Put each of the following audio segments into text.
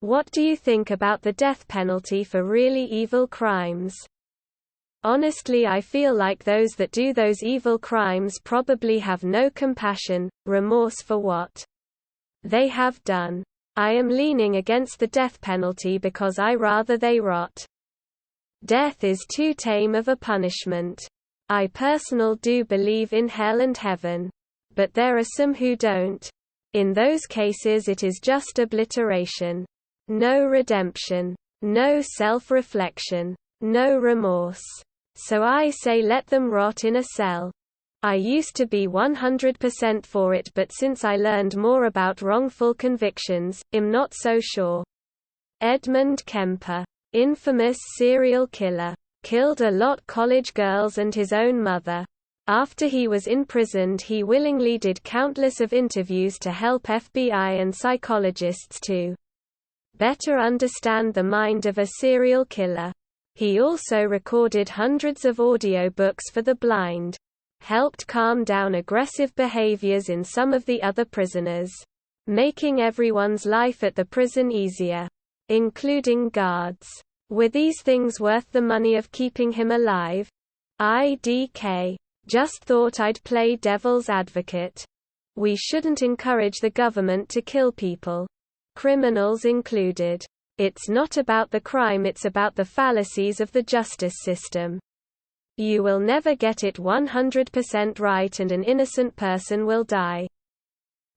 What do you think about the death penalty for really evil crimes? Honestly, I feel like those that do those evil crimes probably have no compassion, remorse for what they have done. I am leaning against the death penalty because I rather they rot. Death is too tame of a punishment. I personally do believe in hell and heaven. But there are some who don't. In those cases it is just obliteration. No redemption. No self-reflection. No remorse. So I say let them rot in a cell. I used to be 100% for it, but since I learned more about wrongful convictions, I'm not so sure. Edmund Kemper, infamous serial killer, killed a lot college girls and his own mother. After he was imprisoned, he willingly did countless of interviews to help FBI and psychologists to better understand the mind of a serial killer. He also recorded hundreds of audiobooks for the blind, helped calm down aggressive behaviors in some of the other prisoners, making everyone's life at the prison easier, including guards. Were these things worth the money of keeping him alive? IDK. Just thought I'd play devil's advocate. We shouldn't encourage the government to kill people, criminals included. It's not about the crime, it's about the fallacies of the justice system. You will never get it 100% right and an innocent person will die.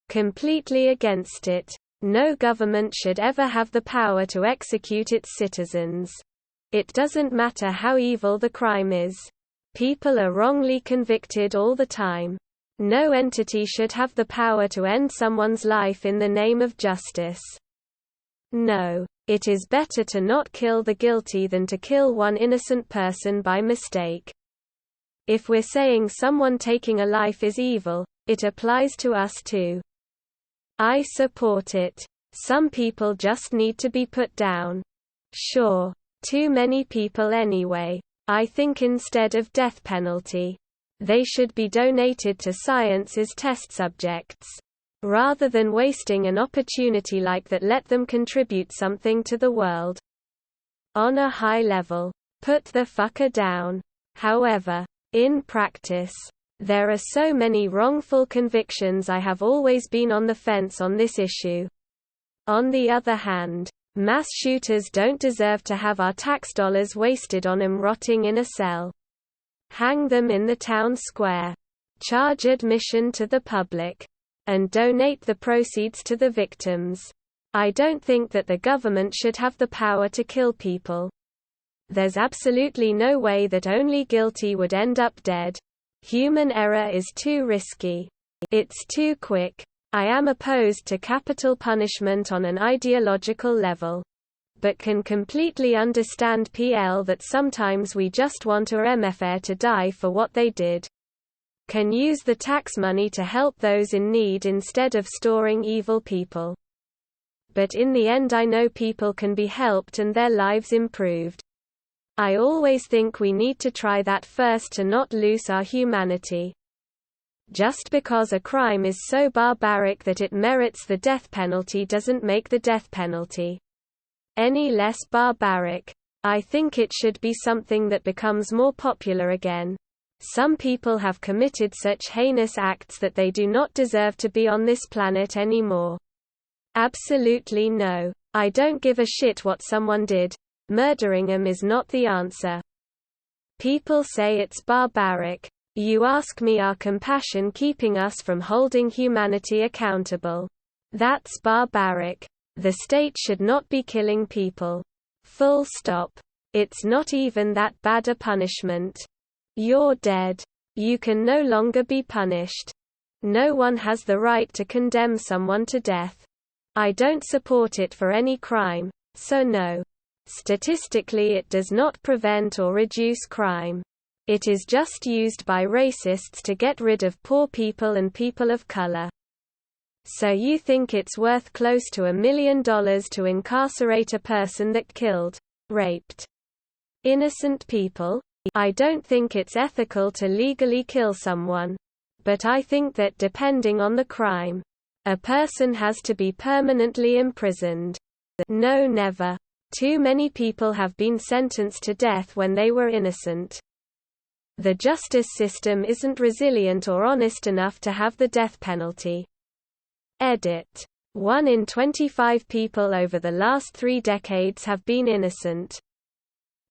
Completely against it. No government should ever have the power to execute its citizens. It doesn't matter how evil the crime is. People are wrongly convicted all the time. No entity should have the power to end someone's life in the name of justice. No. It is better to not kill the guilty than to kill one innocent person by mistake. If we're saying someone taking a life is evil, it applies to us too. I support it. Some people just need to be put down. Sure. Too many people anyway. I think instead of death penalty, they should be donated to science as test subjects. Rather than wasting an opportunity like that, let them contribute something to the world. On a high level, put the fucker down. However, in practice, there are so many wrongful convictions. I have always been on the fence on this issue. On the other hand, mass shooters don't deserve to have our tax dollars wasted on them rotting in a cell. Hang them in the town square. Charge admission to the public. And donate the proceeds to the victims. I don't think that the government should have the power to kill people. There's absolutely no way that only guilty would end up dead. Human error is too risky. It's too quick. I am opposed to capital punishment on an ideological level. But can completely understand that sometimes we just want our MFR to die for what they did. Can use the tax money to help those in need instead of storing evil people. But in the end I know people can be helped and their lives improved. I always think we need to try that first to not lose our humanity. Just because a crime is so barbaric that it merits the death penalty doesn't make the death penalty any less barbaric. I think it should be something that becomes more popular again. Some people have committed such heinous acts that they do not deserve to be on this planet anymore. Absolutely no. I don't give a shit what someone did. Murdering them is not the answer. People say it's barbaric. You ask me, are compassion keeping us from holding humanity accountable? That's barbaric. The state should not be killing people. Full stop. It's not even that bad a punishment. You're dead. You can no longer be punished. No one has the right to condemn someone to death. I don't support it for any crime, so no. Statistically, it does not prevent or reduce crime. It is just used by racists to get rid of poor people and people of color. So you think it's worth close to $1 million to incarcerate a person that killed, raped innocent people? I don't think it's ethical to legally kill someone. But I think that depending on the crime, a person has to be permanently imprisoned. No, never. Too many people have been sentenced to death when they were innocent. The justice system isn't resilient or honest enough to have the death penalty. Edit. 1 in 25 people over the last 3 decades have been innocent.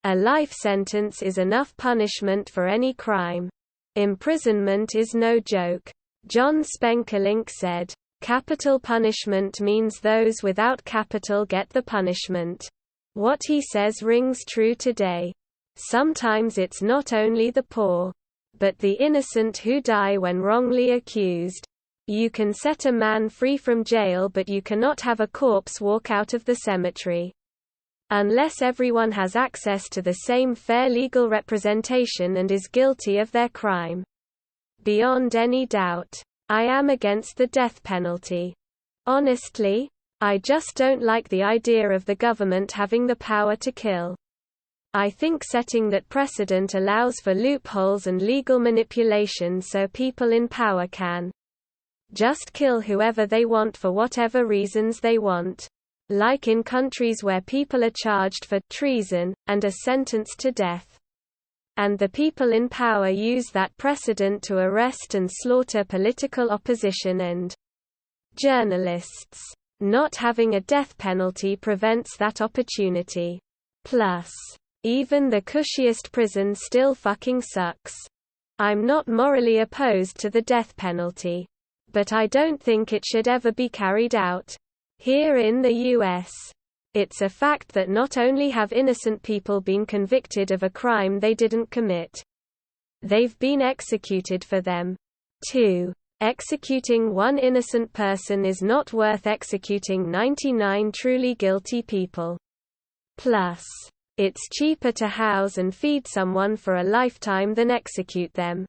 A life sentence is enough punishment for any crime. Imprisonment is no joke. John Spenkelink said, "Capital punishment means those without capital get the punishment." What he says rings true today. Sometimes it's not only the poor, but the innocent who die when wrongly accused. You can set a man free from jail, but you cannot have a corpse walk out of the cemetery. Unless everyone has access to the same fair legal representation and is guilty of their crime. Beyond any doubt, I am against the death penalty. Honestly, I just don't like the idea of the government having the power to kill. I think setting that precedent allows for loopholes and legal manipulation so people in power can just kill whoever they want for whatever reasons they want. Like in countries where people are charged for treason, and are sentenced to death. And the people in power use that precedent to arrest and slaughter political opposition and journalists. Not having a death penalty prevents that opportunity. Plus, even the cushiest prison still fucking sucks. I'm not morally opposed to the death penalty. But I don't think it should ever be carried out. Here in the U.S., it's a fact that not only have innocent people been convicted of a crime they didn't commit, they've been executed for them. 2. Executing one innocent person is not worth executing 99 truly guilty people. Plus, it's cheaper to house and feed someone for a lifetime than execute them.